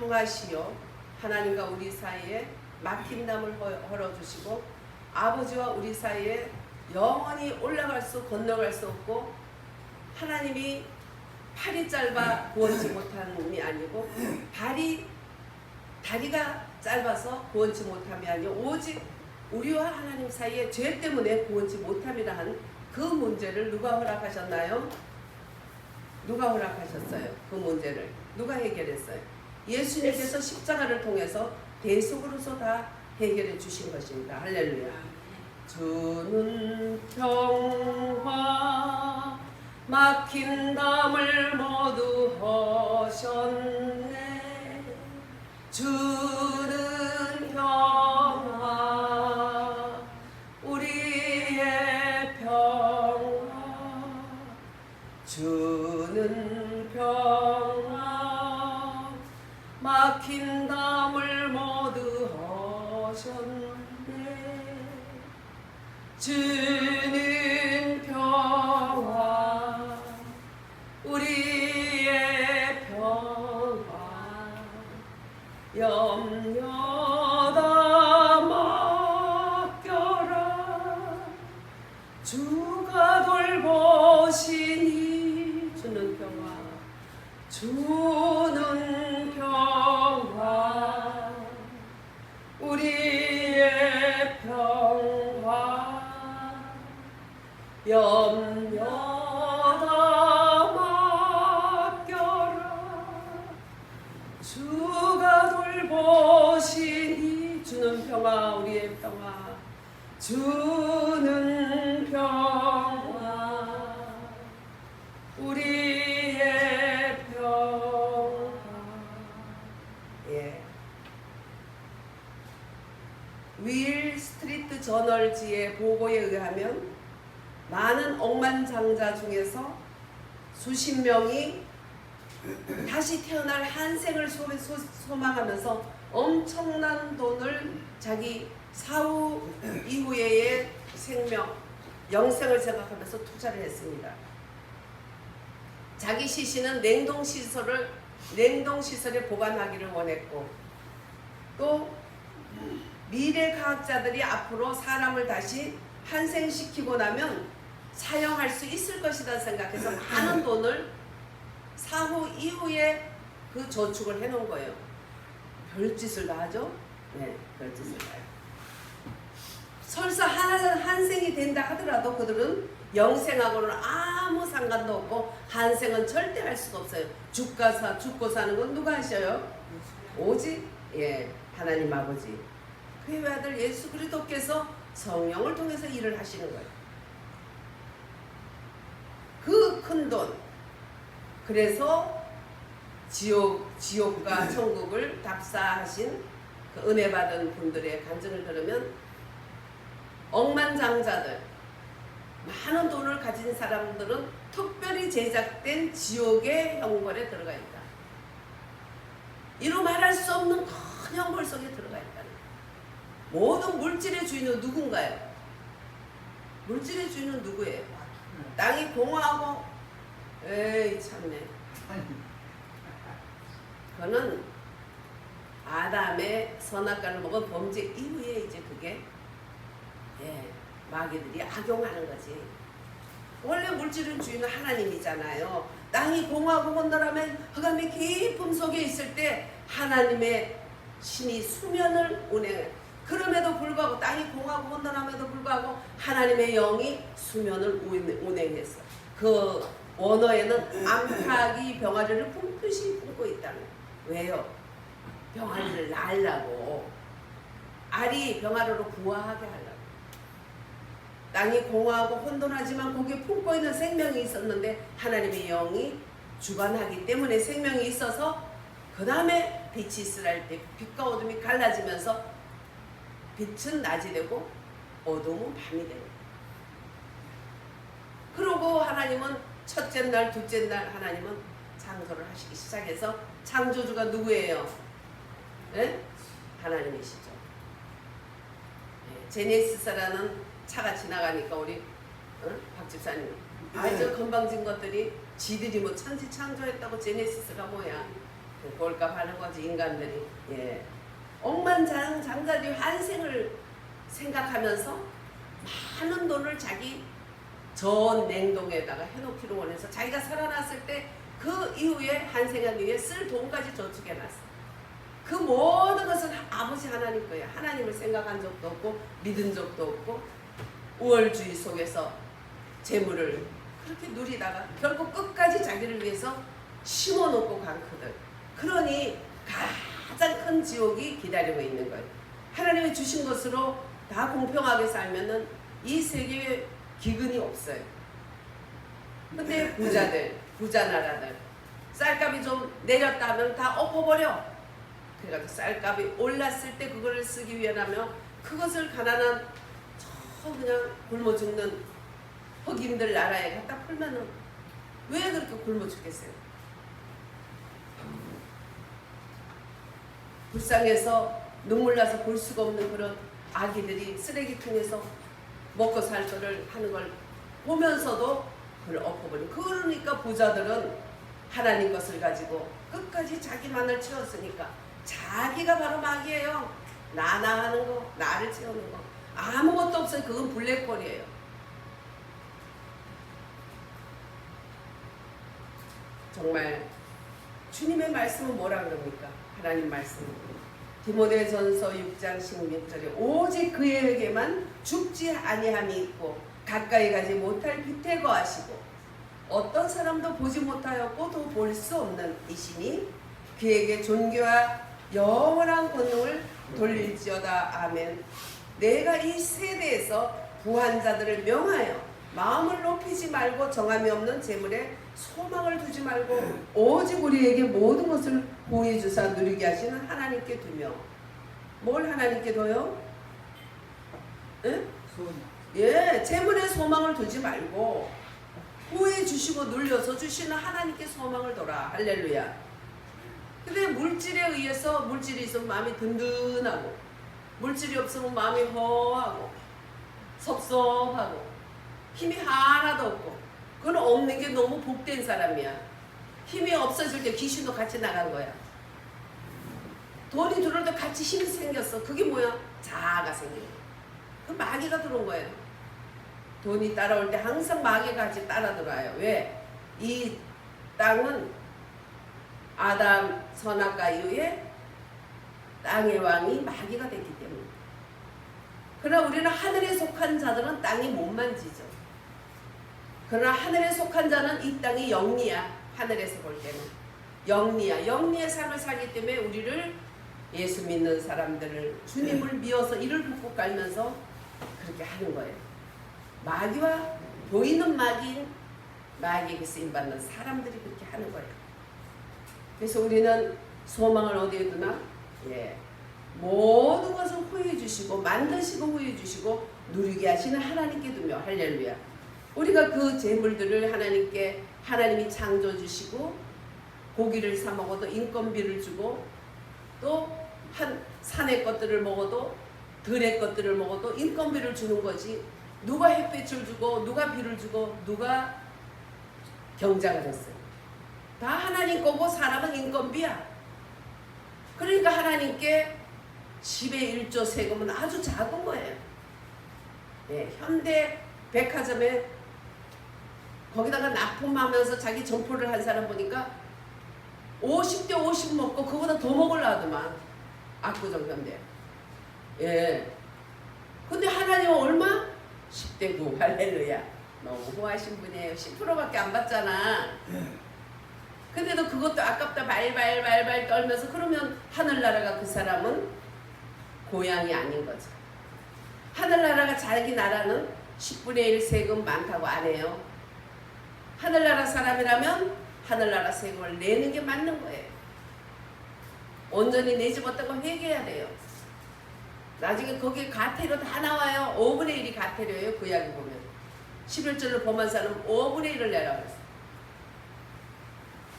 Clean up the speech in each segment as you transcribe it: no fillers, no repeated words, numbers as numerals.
평화시요 하나님과 우리 사이에 막힌 담을 헐어주시고 아버지와 우리 사이에 영원히 올라갈 수 건너갈 수 없고 하나님이 팔이 짧아 구원치 못함이 아니고 다리가 짧아서 구원치 못함이 아니고 오직 우리와 하나님 사이에 죄 때문에 구원치 못함이라 한 그 문제를 누가 허락하셨나요? 누가 허락하셨어요? 그 문제를 누가 해결했어요? 예수님께서 십자가를 통해서 대속으로서 다 해결해 주신 것입니다. 할렐루야. 주는 평화 막힌 담을 모두 허셨네. 주는 평화 우리의 평화 주는 평화 막힌 담을 모두 허셨네. 주는 평화 우리의 평화 염려다 맡겨라. 주가 돌보시니 주는 평화 주는 평화 우리의 평화 염려다 맡겨라. 주가 돌보시니 주는 평화 우리의 평화 주는 평화 우리의 평화. 예. 윌 스트리트 저널지의 보고에 의하면 많은 억만장자 중에서 수십 명이 다시 태어날 한 생을 소망하면서 엄청난 돈을 자기 사후 이후의 생명, 영생을 생각하면서 투자를 했습니다. 자기 시신은 냉동시설에 보관하기를 원했고 또 미래 과학자들이 앞으로 사람을 다시 환생시키고 나면 사용할 수 있을 것이다 생각해서 많은 돈을 사후 이후에 그 저축을 해놓은 거예요. 별짓을 다 하죠? 네, 별짓을 다 해요. 설사 한생이 된다 하더라도 그들은 영생하고는 아무 상관도 없고 한생은 절대 할 수가 없어요. 죽고 사는 건 누가 하셔요? 오직 하나님 아버지 그의 아들 예수 그리스도께서 성령을 통해서 일을 하시는 거예요. 그 큰 돈. 그래서 지옥과 천국을 답사하신 그 은혜 받은 분들의 간증을 들으면 억만장자들, 많은 돈을 가진 사람들은 특별히 제작된 지옥의 형벌에 들어가 있다. 이루 말할 수 없는 큰 형벌 속에 들어가 있다. 모든 물질의 주인은 누군가요? 물질의 주인은 누구예요? 땅이 공허하고 에이 참네. 그거는 아담의 선악과를 먹은 범죄 이후에 이제 그게 마귀들이 악용하는 거지. 원래 물질의 주인은 하나님이잖아요. 땅이 공허하고 혼돈하면 흑암의 깊음 속에 있을 때 하나님의 신이 수면을 운행해. 그럼에도 불구하고 땅이 공허하고 혼돈함에도 불구하고 하나님의 영이 수면을 운행했어. 그 원어에는 암탉이 병아리를 품듯이 품고 있다는 거예요. 왜요? 병아리를 낳으려고. 알이 병아리로 부화하게 하려고. 땅이 공허하고 혼돈하지만 거기에 품고 있는 생명이 있었는데 하나님의 영이 주관하기 때문에 생명이 있어서 그 다음에 빛이 있으라 할 때 빛과 어둠이 갈라지면서 빛은 낮이 되고 어둠은 밤이 되고. 그러고 하나님은 첫째 날, 둘째 날 하나님은 창조를 하시기 시작해서 창조주가 누구예요? 네? 하나님이시죠. 제네시스라는 차가 지나가니까 우리 박 집사님 저 건방진 것들이 지들이 뭐 천지 창조했다고 제네시스가 뭐야? 볼까 하는 거지 인간들이. 예. 억만장자들이 환생을 생각하면서 많은 돈을 자기 전 냉동에다가 해놓기로 원해서 자기가 살아났을 때 그 이후에 환생하기 위해 쓸 돈까지 저축해놨어. 그 모든 것은 아버지 하나님 거예요. 하나님을 생각한 적도 없고 믿은 적도 없고 우월주의 속에서 재물을 그렇게 누리다가 결국 끝까지 자기를 위해서 심어놓고 간 그들. 그러니 가장 큰 지옥이 기다리고 있는 거예요. 하나님이 주신 것으로 다 공평하게 살면은 이 세계에 기근이 없어요. 근데 부자들, 부자 나라들 쌀값이 좀 내렸다 하면 다 엎어버려. 그래가지고 쌀값이 올랐을 때 그거를 쓰기 위하면 그것을 가난한 저 그냥 굶어 죽는 흑인들 나라에 갖다 풀면은 왜 그렇게 굶어 죽겠어요? 불쌍해서 눈물 나서 볼 수가 없는 그런 아기들이 쓰레기통에서 먹고 살 거를 하는 걸 보면서도 그걸 엎어버리고. 그러니까 부자들은 하나님 것을 가지고 끝까지 자기만을 채웠으니까 자기가 바로 마귀예요. 나하는 거, 나를 채우는 거. 아무것도 없어요. 그건 블랙홀이에요. 정말 주님의 말씀은 뭐라 그럽니까? 하나님 말씀은 디모데전서 6장 16절에 오직 그에게만 죽지 아니함이 있고 가까이 가지 못할 빛에 거하시고 어떤 사람도 보지 못하였고 또 볼 수 없는 이시니 그에게 존귀와 영원한 권능을 돌릴지어다. 아멘. 내가 이 세대에서 부한 자들을 명하여 마음을 높이지 말고 정함이 없는 재물에 소망을 두지 말고 오직 우리에게 모든 것을 보여 주사 누리게 하시는 하나님께 두며. 뭘 하나님께 둬요? 응? 예, 재물에 소망을 두지 말고 보여 주시고 눌려서 주시는 하나님께 소망을 둬라. 할렐루야. 근데 물질에 의해서 물질이 있으면 마음이 든든하고 물질이 없으면 마음이 허하고 섭섭하고 힘이 하나도 없고 그건 없는 게 너무 복된 사람이야. 힘이 없어질 때 귀신도 같이 나간 거야. 돈이 들어올 때 같이 힘이 생겼어. 그게 뭐야? 자아가 생긴 거야. 그 마귀가 들어온 거예요. 돈이 따라올 때 항상 마귀가 같이 따라 들어와요. 왜? 이 땅은 아담 선악과 이후에 땅의 왕이 마귀가 됐기 때문에. 그러나 우리는 하늘에 속한 자들은 땅이 못 만지죠. 그러나 하늘에 속한 자는 이 땅이 영리야. 하늘에서 볼 때는 영리야. 영리의 삶을 살기 때문에 우리를 예수 믿는 사람들을 주님을 미워서 이를 붓고 깔면서 그렇게 하는 거예요. 마귀와 보이는 마귀인 마귀에게 쓰임받는 사람들이 그렇게 하는 거예요. 그래서 우리는 소망을 어디에 두나? 예. 모든 것을 후회해 주시고 만드시고 후회해 주시고 누리게 하시는 하나님께 두며. 할렐루야. 우리가 그 재물들을 하나님께 하나님이 창조 주시고 고기를 사 먹어도 인건비를 주고 또 한 산의 것들을 먹어도 들의 것들을 먹어도 인건비를 주는 거지. 누가 햇빛을 주고 누가 비를 주고 누가 경작을 했어요. 다 하나님 거고 사람은 인건비야. 그러니까 하나님께 10의 1조 세금은 아주 작은 거예요. 네, 현대 백화점에 거기다가 납품하면서 자기 점포를 한 사람 보니까 50대 50 먹고 그보다 더 먹으려 하더만. 압구정 현대. 예. 근데 하나님은 얼마? 10대 9. 할렐루야. 너무 후하신 분이에요. 10%밖에 안 받잖아. 근데도 그것도 아깝다 발발발발 떨면서. 그러면 하늘나라가 그 사람은 고향이 아닌 거죠. 하늘나라가 자기 나라는 10분의 1 세금 많다고 안 해요. 하늘나라 사람이라면 하늘나라 세금을 내는 게 맞는 거예요. 온전히 내지 못하고 회개해야 돼요. 나중에 거기에 가태료 다 나와요. 5분의 1이 가태료예요. 구약에 보면 11절로 범한 사람은 5분의 1을 내라고 했어요.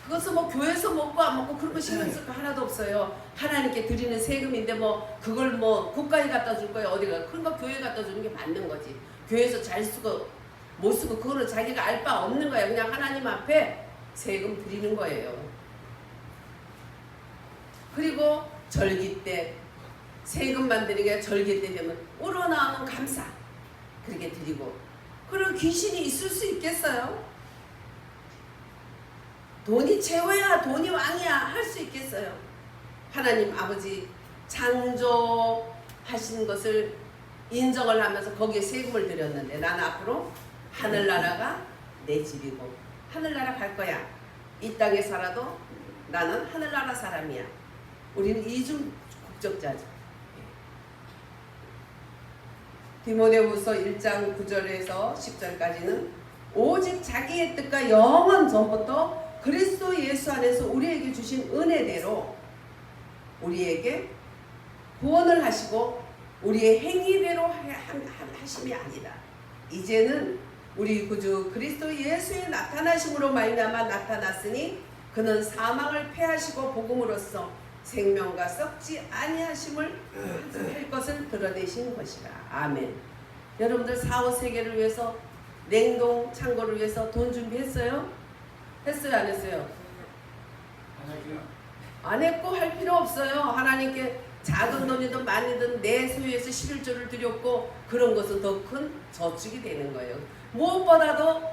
그것은 뭐 교회에서 먹고 안 먹고 그런 거 신경 쓸 거 하나도 없어요. 하나님께 드리는 세금인데 뭐 그걸 뭐 국가에 갖다 줄 거예요. 어디가. 그런 거 교회에 갖다 주는 게 맞는 거지. 교회에서 잘 쓰고 못 쓰고 그거는 자기가 알 바 없는 거예요. 그냥 하나님 앞에 세금 드리는 거예요. 그리고 절기 때 세금만 드리게 절기 때 되면 우러나오는 감사 그렇게 드리고. 그리고 귀신이 있을 수 있겠어요? 돈이 최고야 돈이 왕이야 할 수 있겠어요? 하나님 아버지 창조하신 것을 인정을 하면서 거기에 세금을 드렸는데 나는 앞으로 하늘나라가 내 집이고 하늘나라 갈 거야. 이 땅에 살아도 나는 하늘나라 사람이야. 우리는 이중 국적자죠. 디모데후서 1장 9절에서 10절까지는 오직 자기의 뜻과 영원 전부터 그리스도 예수 안에서 우리에게 주신 은혜대로 우리에게 구원을 하시고 우리의 행위대로 하심이 아니라 이제는 우리 구주 그리스도 예수의 나타나심으로 말미암아 나타났으니 그는 사망을 패하시고 복음으로써 생명과 썩지 아니하심을 할 것을 드러내신 것이라. 아멘. 여러분들 사후세계를 위해서 냉동 창고를 위해서 돈 준비했어요? 했어요? 안 했어요? 안 했고 할 필요 없어요. 하나님께 작은 돈이든 많이든 내 소유에서 11조를 드렸고 그런 것은 더 큰 저축이 되는 거예요. 무엇보다도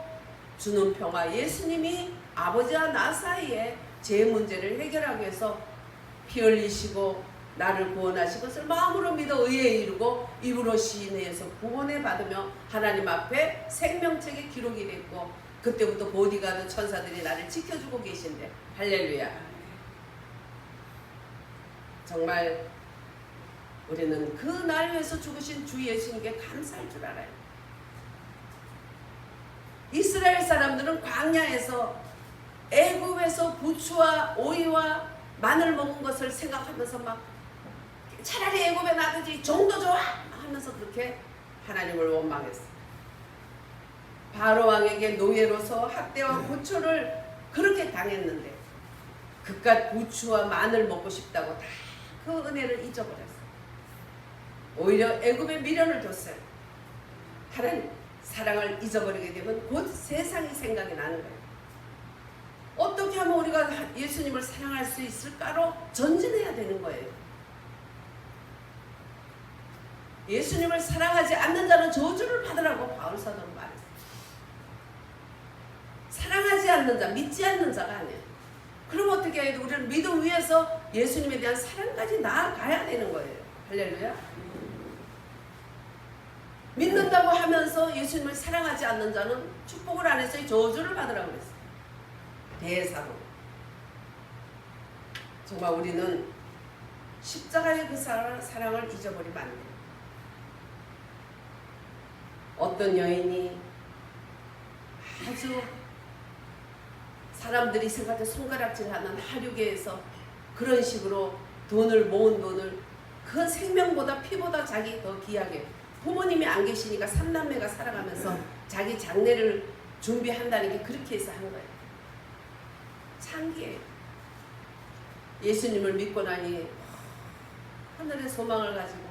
주는 평화 예수님이 아버지와 나 사이에 제 문제를 해결하기 위해서 피 흘리시고 나를 구원하신 것을 마음으로 믿어 의에 이르고 입으로 시인해서 구원해 받으며 하나님 앞에 생명책에 기록이 됐고 그때부터 보디가드 천사들이 나를 지켜주고 계신데 할렐루야. 정말 우리는 그 날 위해서 죽으신 주 예수님께 감사할 줄 알아요. 이스라엘 사람들은 광야에서 애굽에서 부추와 오이와 마늘 먹은 것을 생각하면서 막 차라리 애굽에 놔두지 종도 좋아 하면서 그렇게 하나님을 원망했어요. 바로 왕에게 노예로서 학대와 고초를 그렇게 당했는데 그깟 부추와 마늘 먹고 싶다고 다 그 은혜를 잊어버렸어요. 오히려 애굽에 미련을 뒀어요. 하나님 사랑을 잊어버리게 되면 곧 세상이 생각이 나는 거예요. 어떻게 하면 우리가 예수님을 사랑할 수 있을까로 전진해야 되는 거예요. 예수님을 사랑하지 않는 자는 저주를 받으라고 바울 사도는 말했어요. 사랑하지 않는 자, 믿지 않는 자가 아니에요. 그럼 어떻게 해야 돼? 우리는 믿음 위에서 예수님에 대한 사랑까지 나아가야 되는 거예요. 할렐루야. 믿는다고 하면서 예수님을 사랑하지 않는 자는 축복을 안 했어요. 저주를 받으라고 그랬어요. 대사로. 정말 우리는 십자가의 그 사랑을 잊어버리면 안 돼요. 어떤 여인이 아주 사람들이 생각해 손가락질하는 하류계에서 그런 식으로 돈을 모은 돈을 그 생명보다 피보다 자기 더 귀하게 부모님이 안 계시니까 삼남매가 살아가면서 자기 장례를 준비한다는 게 그렇게 해서 한 거예요. 창기예요. 예수님을 믿고 나니 하늘의 소망을 가지고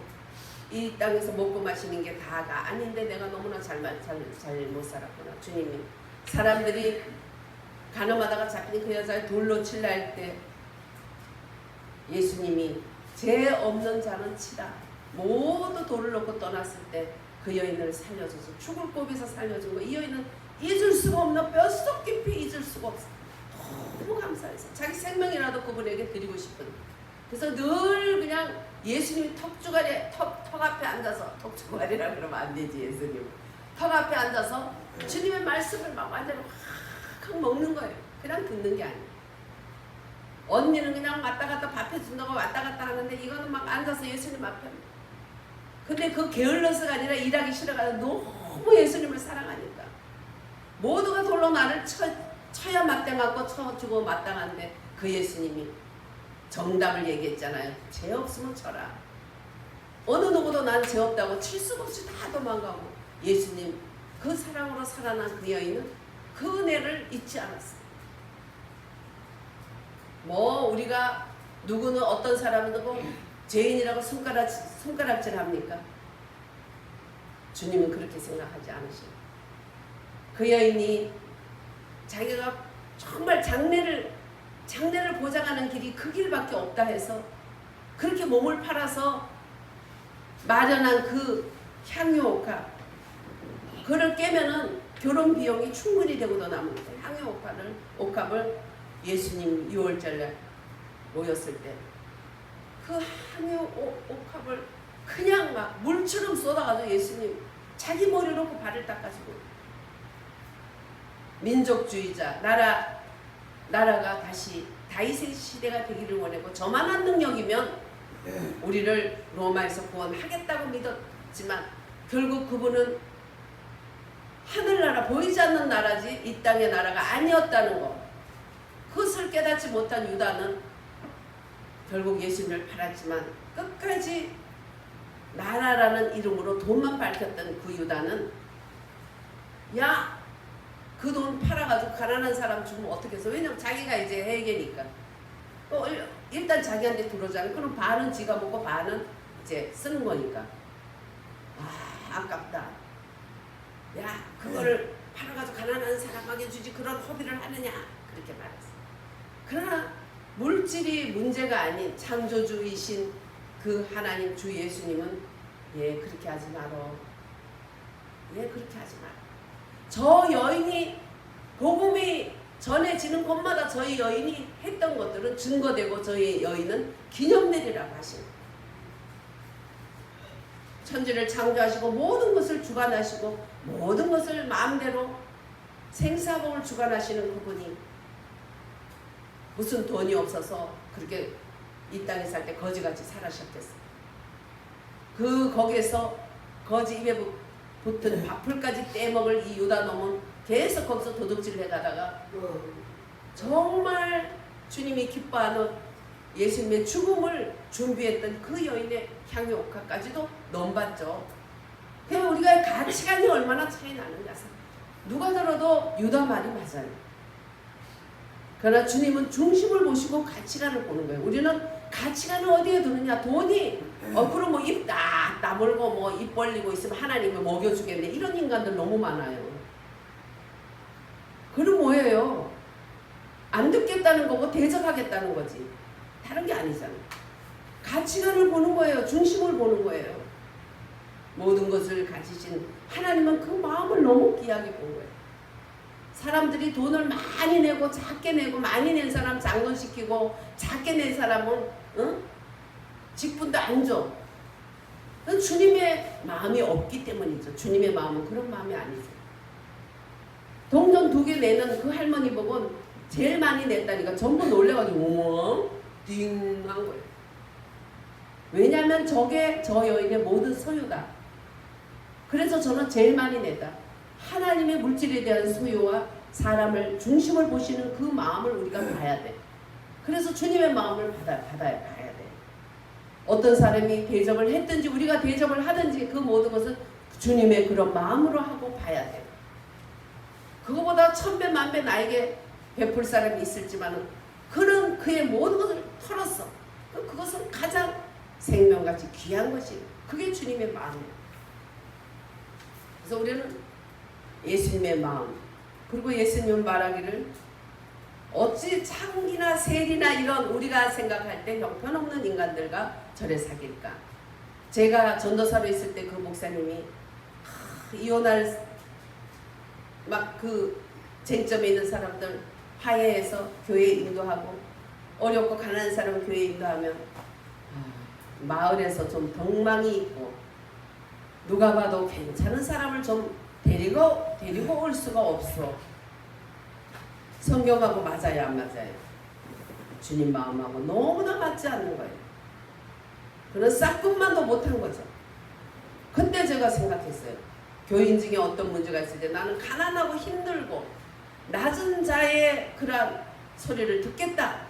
이 땅에서 먹고 마시는 게 다가 아닌데 내가 너무나 잘못 살았구나. 주님이 사람들이 가늠하다가 잡힌 그 여자를 돌로 칠라 할 때 예수님이 죄 없는 자는 치라 모두 돌을 놓고 떠났을 때 그 여인을 살려줘서 죽을 고비에서 살려준 거. 이 여인은 잊을 수가 없나 뼛속 깊이 잊을 수가 없어. 너무 감사해서 자기 생명이라도 그분에게 드리고 싶은. 그래서 늘 그냥 예수님이 턱 앞에 앉아서 턱주가리라 그러면 안 되지. 예수님 턱 앞에 앉아서 주님의 말씀을 막 완전히 확 먹는 거예요. 그냥 듣는 게 아니에요. 언니는 그냥 왔다 갔다 밥 해준다고 왔다 갔다 하는데 이거는 막 앉아서 예수님 앞에. 근데 그 게을러서가 아니라 일하기 싫어가지고 너무 예수님을 사랑하니까 모두가 돌로 나를 쳐야 마땅하고 쳐주고 마땅한데 그 예수님이 정답을 얘기했잖아요. 죄 없으면 쳐라. 어느 누구도 난 죄 없다고 칠 수가 없이 다 도망가고 예수님 그 사랑으로 살아난 그 여인은 그 은혜를 잊지 않았어요. 뭐 우리가 누구는 어떤 사람은 누구 죄인이라고 손가락질 합니까? 주님은 그렇게 생각하지 않으시고 그 여인이 자기가 정말 장례를 장래를 보장하는 길이 그 길밖에 없다 해서 그렇게 몸을 팔아서 마련한 그 향유옥합, 그걸 깨면은 결혼 비용이 충분히 되고도 남습니다. 향유옥합을 예수님 6월절에 모였을 때 그 향유옥합을 그냥 막 물처럼 쏟아가지고 예수님 자기 머리 놓고 발을 닦아주고, 민족주의자 나라가 다시 다윗의 시대가 되기를 원하고 저만한 능력이면 우리를 로마에서 구원하겠다고 믿었지만 결국 그분은 하늘나라, 보이지 않는 나라지 이 땅의 나라가 아니었다는 것, 그것을 깨닫지 못한 유다는 결국 예수님을 팔았지만 끝까지 나라라는 이름으로 돈만 밝혔던 그 유다는 야, 그 돈 팔아가지고 가난한 사람 주면 어떻게 해서, 왜냐면 자기가 이제 회계니까 일단 자기한테 들어오잖아요. 그럼 반은 지가 먹고 반은 이제 쓰는 거니까. 아깝다. 야, 그거를 팔아가지고 가난한 사람에게 주지 그런 허비를 하느냐, 그렇게 말했어. 그러나 물질이 문제가 아닌 창조주이신 그 하나님 주 예수님은 그렇게 하지 말어. 그렇게 하지 마라. 저 여인이 복음이 전해지는 곳마다 저희 여인이 했던 것들은 증거되고 저희 여인은 기념내리라고 하시는, 천지를 창조하시고 모든 것을 주관하시고 모든 것을 마음대로 생사복을 주관하시는 그분이 무슨 돈이 없어서 그렇게 이 땅에 살 때 거지같이 살아셨겠어. 거기에서 거지 입에 붙은 밥풀까지 떼먹을 이 유다 놈은 계속 거기서 도둑질을 해가다가 정말 주님이 기뻐하는 예수님의 죽음을 준비했던 그 여인의 향유옥합까지도 넘봤죠. 그냥 우리가 가치관이 얼마나 차이 나는가. 누가 들어도 유다 말이 맞아요. 그러나 주님은 중심을 보시고 가치관을 보는 거예요. 우리는 가치관을 어디에 두느냐. 돈이 그럼 뭐 입 딱 다물고 뭐 입 벌리고 있으면 하나님을 먹여주겠네, 이런 인간들 너무 많아요. 그럼 뭐예요? 안 듣겠다는 거고 대적하겠다는 거지. 다른 게 아니잖아. 가치관을 보는 거예요. 중심을 보는 거예요. 모든 것을 가지신 하나님은 그 마음을 너무 귀하게 본 거예요. 사람들이 돈을 많이 내고 작게 내고, 많이 낸 사람 장건시키고 작게 낸 사람은 직분도 안 줘. 주님의 마음이 없기 때문이죠. 주님의 마음은 그런 마음이 아니죠. 동전 2개 내는 그 할머니 보고 제일 많이 냈다니까 전부 놀래가지고 우엉 띵 한 거예요. 왜냐하면 저게 저 여인의 모든 소유다. 그래서 저는 제일 많이 냈다. 하나님의 물질에 대한 소유와 사람을 중심을 보시는 그 마음을 우리가 봐야 돼. 그래서 주님의 마음을 봐야 돼. 어떤 사람이 대접을 했든지 우리가 대접을 하든지 그 모든 것은 주님의 그런 마음으로 하고 봐야 돼. 그거보다 1000배 만배 나에게 베풀 사람이 있을지만 그는 그의 모든 것을 털었어. 그것은 가장 생명같이 귀한 것이, 그게 주님의 마음이에요. 그래서 우리는 예수님의 마음, 그리고 예수님은 말하기를 어찌 창기나 세리나 이런 우리가 생각할 때 형편없는 인간들과 절에 사귈까. 제가 전도사로 있을 때 그 목사님이 이혼할 막 그 쟁점에 있는 사람들 화해해서 교회 인도하고, 어렵고 가난한 사람은 교회 인도하면 마을에서 좀 덕망이 있고 누가 봐도 괜찮은 사람을 좀 데리고 올 수가 없어. 성경하고 맞아요, 안 맞아요? 주님 마음하고 너무나 맞지 않는 거예요. 그런 싹꿈만도 못한 거죠. 그때 제가 생각했어요. 교인 중에 어떤 문제가 있을 때 나는 가난하고 힘들고 낮은 자의 그런 소리를 듣겠다.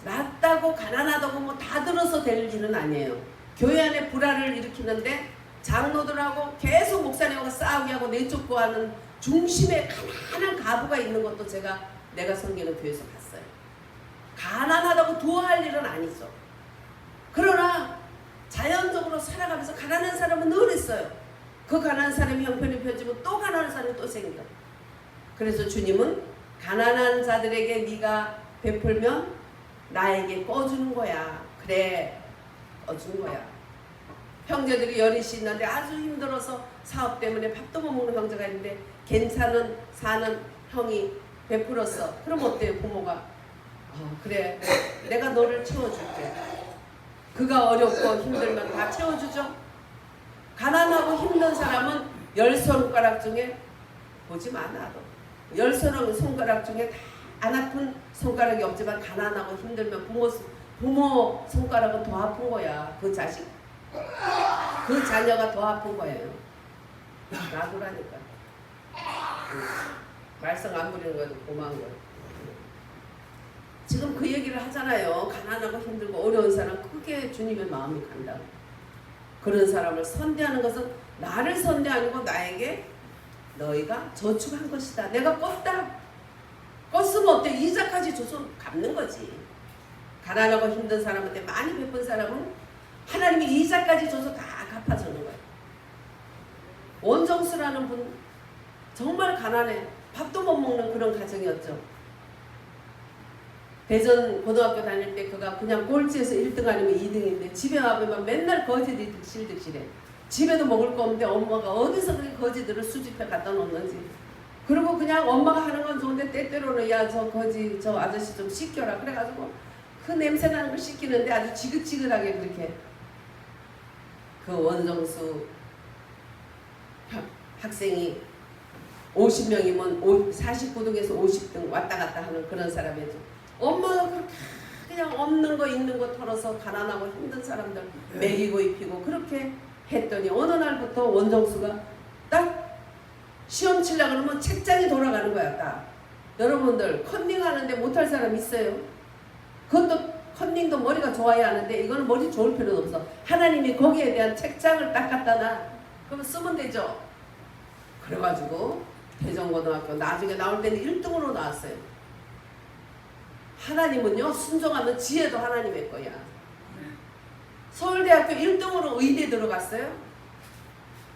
낮다고 가난하다고 뭐 다 들어서 될 일은 아니에요. 교회 안에 불화를 일으키는데 장로들하고 계속 목사님하고 싸우게 하고 내쫓고 하는 중심에 가난한 가부가 있는 것도 내가 섬기는 교회에서 봤어요. 가난하다고 두어할 일은 아니죠. 그러나 자연적으로 살아가면서 가난한 사람은 늘 있어요. 그 가난한 사람이 형편이 펴지면 또 가난한 사람이 또 생겨. 그래서 주님은 가난한 자들에게 네가 베풀면 나에게 꺼주는 거야. 그래, 꺼주는 거야. 형제들이 여럿이 있는데 아주 힘들어서 사업 때문에 밥도 못 먹는 형제가 있는데 괜찮은 사는 형이 베풀었어. 그럼 어때요? 부모가 그래, 내가 너를 채워줄게. 그가 어렵고 힘들면 다 채워주죠. 가난하고 힘든 사람은 10손가락 중에 보지 마. 나도 10손가락 중에 다 안 아픈 손가락이 없지만 가난하고 힘들면 부모 손가락은 더 아픈 거야. 그 자식, 그 자녀가 더 아픈 거예요. 놔두라니까. 말썽 안 부리는 거도 고마운 거예요. 지금 그 얘기를 하잖아요. 가난하고 힘들고 어려운 사람, 그게 주님의 마음이 간다. 그런 사람을 선대하는 것은 나를 선대하는 거, 나에게 너희가 저축한 것이다. 내가 껐다. 껐으면 어때? 이자까지 줘서 갚는 거지. 가난하고 힘든 사람한테 많이 베푼 사람은 하나님이 이자까지 줘서 다 갚아주는 거예요. 원정수라는 분 정말 가난해. 밥도 못 먹는 그런 가정이었죠. 대전 고등학교 다닐 때 그가 그냥 꼴찌에서 1등 아니면 2등인데 집에 와보면 맨날 거지들이 득실득실해. 집에도 먹을 거 없는데 엄마가 어디서 그렇게 거지들을 수집해 갖다 놓는지. 그리고 그냥 엄마가 하는 건 좋은데 때때로는 야, 저 거지 저 아저씨 좀 씻겨라. 그래가지고 그 냄새 나는 걸 씻기는데 아주 지긋지긋하게 그렇게. 그 원정수 학생이 50명이면 49등에서 50등 왔다 갔다 하는 그런 사람이죠. 엄마가 그렇게 그냥 없는 거 있는 거 털어서 가난하고 힘든 사람들 먹이고 입히고 그렇게 했더니 어느 날부터 원정수가 딱 시험 치려고 그러면 책장이 돌아가는 거야. 딱. 여러분들 컨닝하는데 못할 사람 있어요? 그것도 컨닝도 머리가 좋아야 하는데 이거는 머리 좋을 필요는 없어. 하나님이 거기에 대한 책장을 딱 갖다 놔. 그러면 쓰면 되죠. 그래가지고 대전고등학교 나중에 나올 때는 1등으로 나왔어요. 하나님은요, 순종하면 지혜도 하나님의 거야. 서울대학교 1등으로 의대 들어갔어요.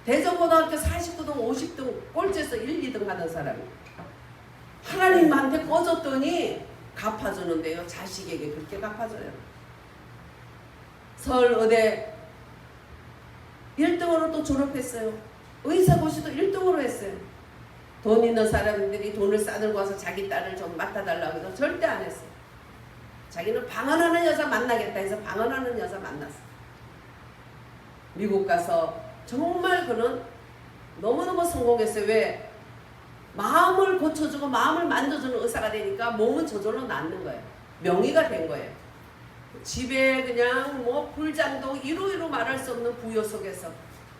대전고등학교 49등 50등 꼴찌에서 1, 2등 하던 사람이 하나님한테 꺼줬더니 갚아주는데요. 자식에게 그렇게 갚아줘요. 서울의대 1등으로 또 졸업했어요. 의사고시도 1등으로 했어요. 돈 있는 사람들이 돈을 싸들고 와서 자기 딸을 좀 맡아달라고 해서 절대 안 했어요. 자기는 방언하는 여자 만나겠다 해서 방언하는 여자 만났어요. 미국 가서 정말 그는 너무너무 성공했어요. 왜? 마음을 고쳐주고 마음을 만져주는 의사가 되니까 몸은 저절로 낫는 거예요. 명의가 된 거예요. 집에 그냥 뭐 불장도 이루이루 말할 수 없는 부여 속에서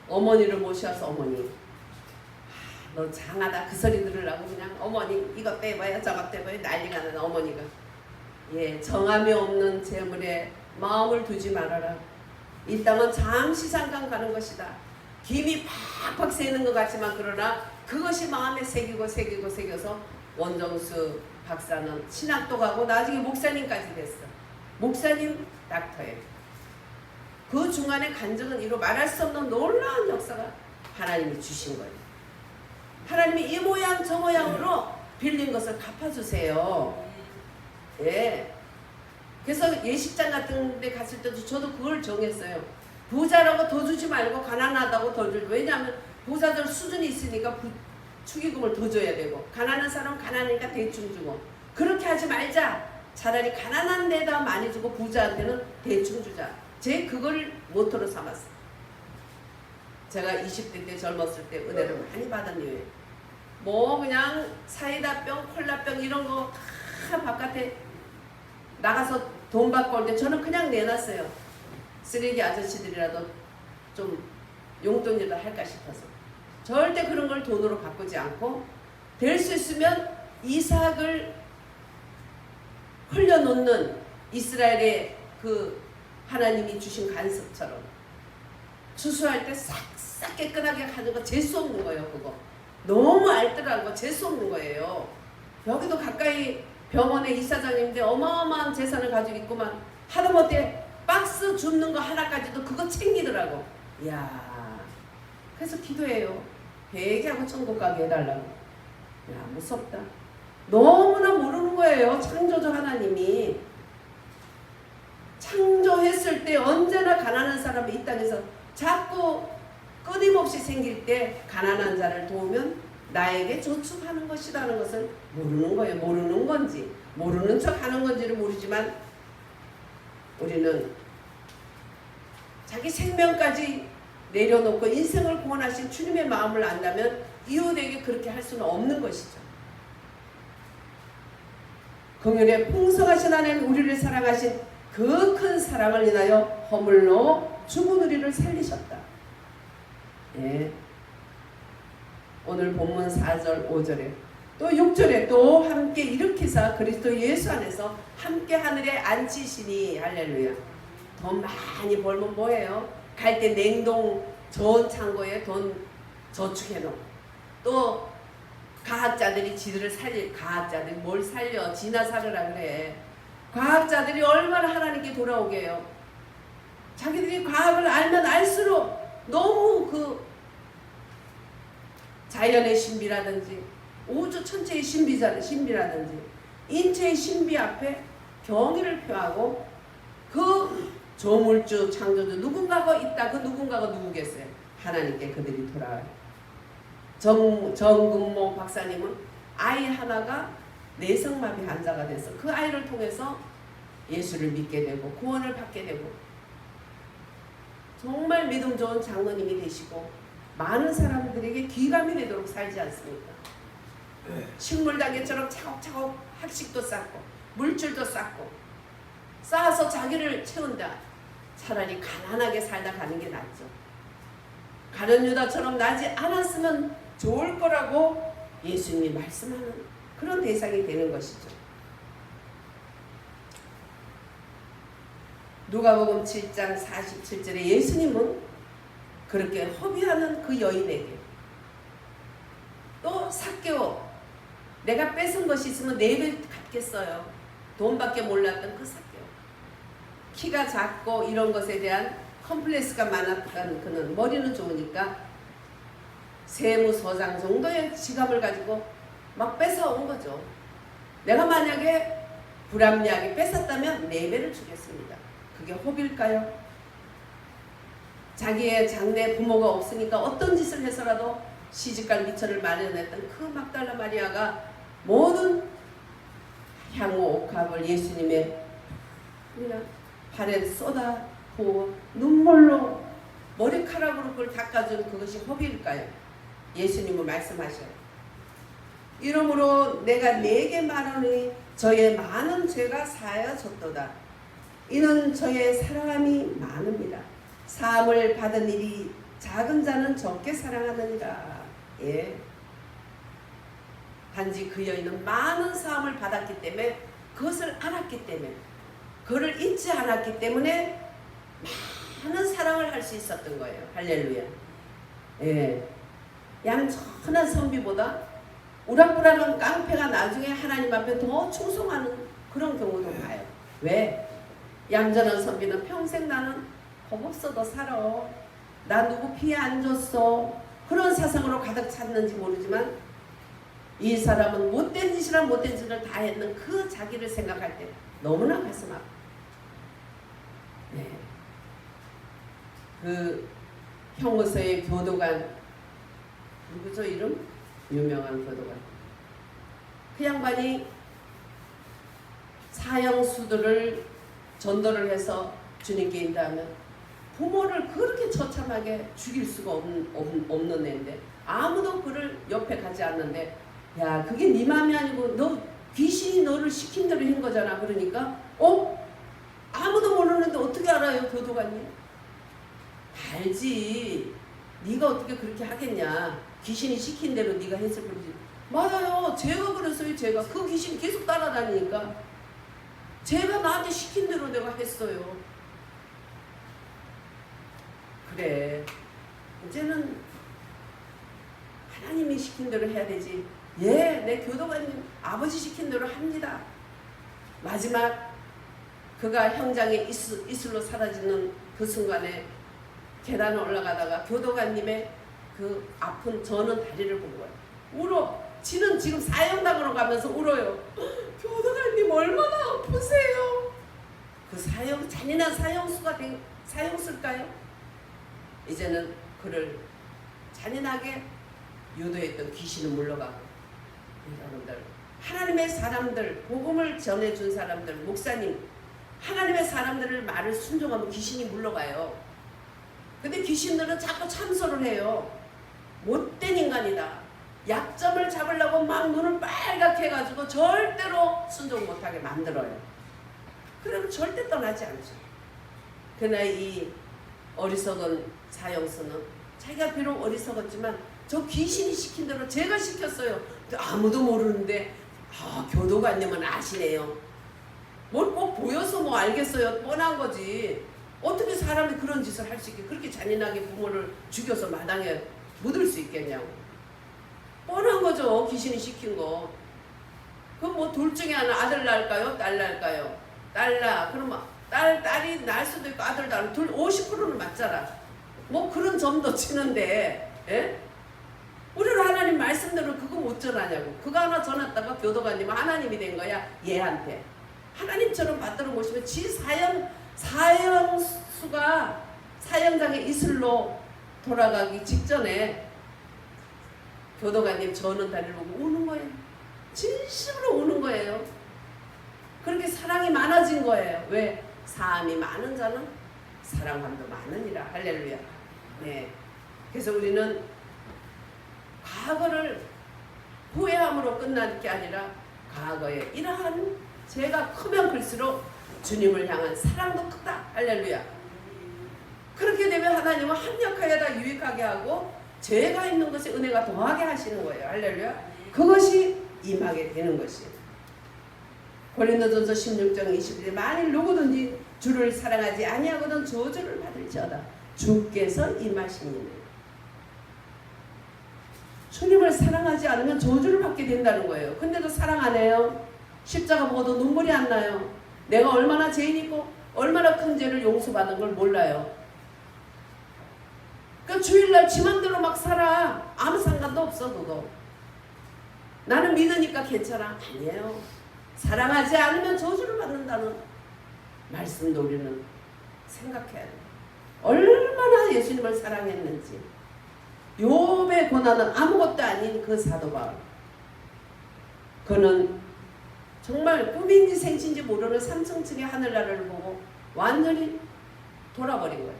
어머니를 모셔서 어머니 너 장하다 그 소리 들으려고 그냥 어머니 이것 떼봐야 저것 떼봐야 난리가 나는 어머니가 예, 정함이 없는 재물에 마음을 두지 말아라. 이 땅은 잠시 잠깐 가는 것이다. 김이 팍팍 새는 것 같지만 그러나 그것이 마음에 새겨서 원정수 박사는 신학도 가고 나중에 목사님까지 됐어. 목사님 닥터예요. 그 중간에 간증은 이루 말할 수 없는 놀라운 역사가 하나님이 주신 거예요. 하나님이 이 모양 저 모양으로 빌린 것을 갚아주세요. 예. 그래서 예식장 같은 데 갔을 때도 저도 그걸 정했어요. 부자라고 더 주지 말고 가난하다고 더 주고. 왜냐하면 부자들 수준이 있으니까 축의금을 더 줘야 되고 가난한 사람은 가난하니까 대충 주고 그렇게 하지 말자. 차라리 가난한 데다 많이 주고 부자한테는 대충 주자. 제 그걸 모토로 삼았어요. 제가 20대 때 젊었을 때 은혜를 많이 받은 이유예요. 뭐 그냥 사이다병 콜라병 이런 거 다 바깥에 나가서 돈 받고 올 때 저는 그냥 내놨어요. 쓰레기 아저씨들이라도 좀 용돈이라도 할까 싶어서. 절대 그런 걸 돈으로 바꾸지 않고 될 수 있으면 이삭을 흘려놓는 이스라엘의 그 하나님이 주신 간섭처럼 추수할 때 싹싹 깨끗하게 하는 거 재수 없는 거예요. 그거 너무 알뜰한 거 재수 없는 거예요. 여기도 가까이 병원에 이사장님인데 어마어마한 재산을 가지고 있구만. 하다못해 박스 줍는 거 하나까지도 그거 챙기더라고. 이야, 그래서 기도해요. 회개하고 천국 가게 해달라고. 야, 무섭다. 너무나 모르는 거예요. 창조주 하나님이. 창조했을 때 언제나 가난한 사람이 이 땅에서 자꾸 끊임없이 생길 때 가난한 자를 도우면 나에게 저축하는 것이라는 것을 모르는 거예요. 모르는 건지 모르는 척 하는 건지를 모르지만 우리는 자기 생명까지 내려놓고 인생을 구원하신 주님의 마음을 안다면 이웃에게 그렇게 할 수는 없는 것이죠. 긍휼에 풍성하신 하나님 우리를 사랑하신 그 큰 사랑을 인하여 허물로 죽은 우리를 살리셨다. 예. 오늘 본문 4절 5절에 또 6절에 또 함께 일으키사 그리스도 예수 안에서 함께 하늘에 앉히시니 할렐루야. 돈 많이 벌면 뭐예요? 갈 때 냉동 전 창고에 돈 저축해놓고 또 과학자들이 지들을 살릴 과학자들이 뭘 살려 지나 살으라 그래. 과학자들이 얼마나 하나님께 돌아오게 해요. 자기들이 과학을 알면 알수록 너무 그 자연의 신비라든지 우주 천체의 신비라든지 인체의 신비 앞에 경의를 표하고 그 조물주 창조주 누군가가 있다. 그 누군가가 누구겠어요? 하나님께 그들이 돌아와요. 정근모 박사님은 아이 하나가 내성마비 환자가 돼서 그 아이를 통해서 예수를 믿게 되고 구원을 받게 되고 정말 믿음 좋은 장로님이 되시고 많은 사람들에게 귀감이 되도록 살지 않습니까? 식물단계처럼 차곡차곡 학식도 쌓고 물질도 쌓고 쌓아서 자기를 채운다. 차라리 가난하게 살다 가는 게 낫죠. 가룟 유다처럼 나지 않았으면 좋을 거라고 예수님이 말씀하는 그런 대상이 되는 것이죠. 누가복음 7장 47절에 예수님은 그렇게 허비하는 그 여인에게 또 삭개오 내가 뺏은 것이 있으면 4배 갚겠어요. 돈밖에 몰랐던 그 삭개오. 키가 작고 이런 것에 대한 컴플렉스가 많았던 그는 머리는 좋으니까 세무서장 정도의 지갑을 가지고 막 뺏어온 거죠. 내가 만약에 불합리하게 뺏었다면 4배를 주겠습니다. 그게 호비일까요? 자기의 장래 부모가 없으니까 어떤 짓을 해서라도 시집갈 미처를 마련했던 그 막달라 마리아가 모든 향후 옥합을 예수님의 발에 쏟아 부어 눈물로 머리카락으로 그걸 닦아준 그것이 호비일까요? 예수님은 말씀하셔요. 이러므로 내가 네게 말하니 저의 많은 죄가 사하여졌도다. 이는 저의 사랑함이 많습니다. 사함을 받은 일이 작은 자는 적게 사랑하느니라. 예. 단지 그 여인은 많은 사함을 받았기 때문에 그것을 알았기 때문에 그를 잊지 않았기 때문에 많은 사랑을 할 수 있었던 거예요. 할렐루야. 예. 얌전한 선비보다 우락부락한 깡패가 나중에 하나님 앞에 더 충성하는 그런 경우도 봐요. 왜? 얌전한 선비는 평생 나는 겁 없어도 살아. 나 누구 피해 안 줬어. 그런 사상으로 가득 찼는지 모르지만 이 사람은 못된 짓이란 못된 짓을 다 했는 그 자기를 생각할 때 너무나 가슴 아파. 네. 그 형무소의 교도관 누구죠 이름? 유명한 교도관. 그 양반이 사형수들을 전도를 해서 주님께 인도하면 부모를 그렇게 처참하게 죽일 수가 없는 애인데 아무도 그를 옆에 가지 않는데 야 그게 네 맘이 아니고 너 귀신이 너를 시킨 대로 한 거잖아. 그러니까 아무도 모르는데 어떻게 알아요 교도관님? 알지. 네가 어떻게 그렇게 하겠냐. 귀신이 시킨 대로 네가 했을 뿐이지. 맞아요. 제가 그랬어요. 제가 그 귀신이 계속 따라다니니까 제가 나한테 시킨 대로 내가 했어요. 그래. 이제는 하나님이 시킨 대로 해야 되지. 예, 내 교도관님 아버지 시킨 대로 합니다. 마지막 그가 현장에 이슬로 사라지는 그 순간에 계단을 올라가다가 교도관님의 그 아픈 저는 다리를 본 거예요. 울어. 지는 지금 사형당으로 가면서 울어요. 교도관님 얼마나 아프세요? 그 잔인한 사형수일까요? 이제는 그를 잔인하게 유도했던 귀신은 물러가고, 여러분들 하나님의 사람들, 복음을 전해준 사람들, 목사님, 하나님의 사람들을 말을 순종하면 귀신이 물러가요. 근데 귀신들은 자꾸 참소를 해요. 못된 인간이다. 약점을 잡으려고 막 눈을 빨갛게 해가지고 절대로 순종 못하게 만들어요. 그러면 절대 떠나지 않죠. 그러나 이 어리석은 사형수는 자기가 비록 어리석었지만 저 귀신이 시킨 대로 제가 시켰어요. 아무도 모르는데 교도관님은 아시네요. 뭘 꼭 보여서 뭐 알겠어요. 뻔한 거지. 어떻게 사람이 그런 짓을 할 수 있게, 그렇게 잔인하게 부모를 죽여서 마당에 묻을 수 있겠냐고. 뻔한 거죠. 귀신이 시킨 거. 그럼 뭐 둘 중에 하나, 아들 낳을까요? 딸 낳을까요? 딸 낳아. 그러면 딸이 낳을 수도 있고 아들 낳을, 둘 50%는 맞잖아. 뭐 그런 점도 치는데, 예? 우리는 하나님 말씀대로 그거 못 전하냐고. 그거 하나 전했다가 교도관님은 하나님이 된 거야. 얘한테 하나님처럼 받들어 모시면 지 사형수가 사형장의 이슬로 돌아가기 직전에 교도관님 저는 다리를 보고 우는 거예요. 진심으로 우는 거예요. 그렇게 사랑이 많아진 거예요. 왜? 사함이 많은 자는 사랑함도 많으니라. 할렐루야. 네. 그래서 우리는 과거를 후회함으로 끝날 게 아니라 과거에 이러한 죄가 크면 클수록 주님을 향한 사랑도 크다. 할렐루야. 그렇게 되면 하나님은 합력하여 다 유익하게 하고 죄가 있는 것에 은혜가 더하게 하시는 거예요. 할렐루야. 그것이 임하게 되는 것이에요. 고린도전서 16장 21절 만일 누구든지 주를 사랑하지 아니하거든 저주를 받을지어다. 주께서 임하시니라. 주님을 사랑하지 않으면 저주를 받게 된다는 거예요. 근데도 사랑 안 해요. 십자가 보고도 눈물이 안 나요. 내가 얼마나 죄인이고 얼마나 큰 죄를 용서받은 걸 몰라요. 그러니까 주일날 지 맘대로 막 살아. 아무 상관도 없어. 그거 나는 믿으니까 괜찮아. 아니에요. 사랑하지 않으면 저주를 받는다는 말씀도 우리는 생각해야 돼요. 얼마나 예수님을 사랑했는지. 욥의 고난은 아무것도 아닌 그 사도 바울, 그는 정말 꿈인지 생신지 모르는 삼층층의 하늘나라를 보고 완전히 돌아버린 거예요.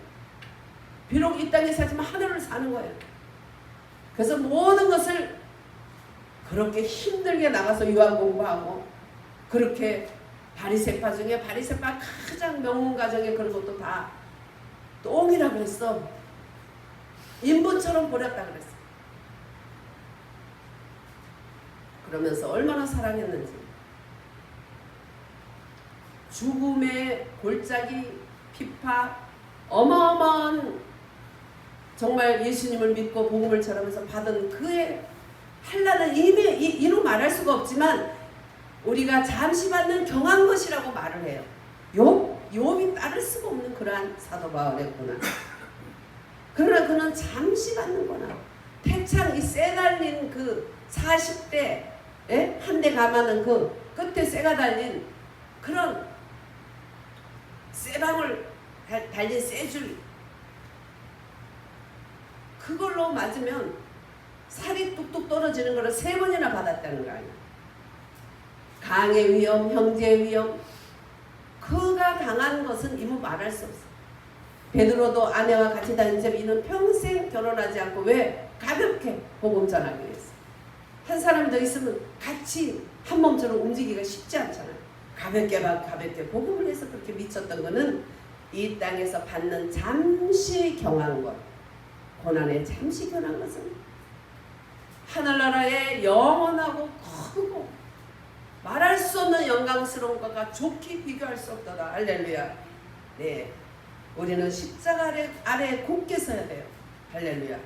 비록 이 땅에 살지만 하늘을 사는 거예요. 그래서 모든 것을 그렇게 힘들게 나가서 유학 공부하고, 그렇게 바리새파 중에 바리새파 가장 명문가정의 그런 것도 다 똥이라고 했어. 인분처럼 버렸다 그랬어. 그러면서 얼마나 사랑했는지. 죽음의 골짜기, 피파, 어마어마한 정말 예수님을 믿고 복음을 전하면서 받은 그의 한란은 이루 말할 수가 없지만 우리가 잠시 받는 경한 것이라고 말을 해요. 욥이 따를 수가 없는 그러한 사도 바울의 고난. 그러나 그는 잠시 받는 고난. 태창 이 쇠 달린 그 40대 한 대 감아는 그 끝에 쇠가 달린 그런 쇠방울 달린 쇠줄, 그걸로 맞으면 살이 뚝뚝 떨어지는 걸 3번이나 받았다는 거 아니야. 강의 위험, 형제의 위험, 그가 당한 것은 이무 말할 수 없어. 베드로도 아내와 같이 다니면서 이는 평생 결혼하지 않고, 왜? 가볍게 복음 전하기 위해서. 한 사람이 더 있으면 같이 한 몸처럼 움직이기가 쉽지 않잖아요. 가볍게 복음을 해서 그렇게 미쳤던 거는 이 땅에서 받는 잠시 경한 것, 고난에 잠시 경한 것은 하늘나라의 영원하고 크고 말할 수 없는 영광스러운 것과 좋게 비교할 수 없도다. 할렐루야. 네, 우리는 십자가 아래 굳게 서야 돼요. 할렐루야.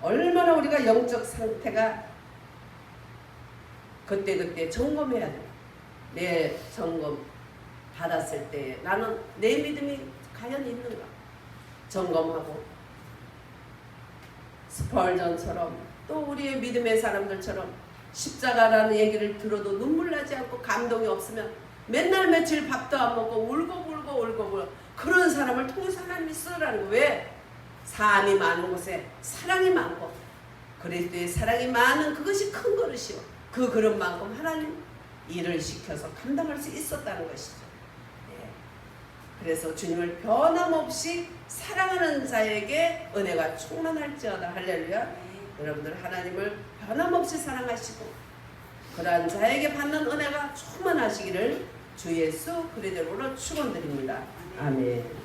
얼마나 우리가 영적 상태가 그때 점검해야 돼요. 내 점검 받았을 때 나는 내 믿음이 과연 있는가 점검하고, 스펄전처럼 또 우리의 믿음의 사람들처럼 십자가라는 얘기를 들어도 눈물 나지 않고 감동이 없으면 맨날 며칠 밥도 안 먹고 울고 그런 사람을 통해서 하나님이 쓰라는 거예요. 왜? 사람이 많은 곳에 사랑이 많고 그리스도의 사랑이 많은 그것이 큰 그릇이요. 그 그릇만큼 하나님 일을 시켜서 감당할 수 있었다는 것이죠. 예. 그래서 주님을 변함없이 사랑하는 자에게 은혜가 충만할지어다. 할렐루야. 여러분들 하나님을 변함없이 사랑하시고 그러한 자에게 받는 은혜가 충만하시기를 주 예수 그리스도로 축원드립니다. 아멘.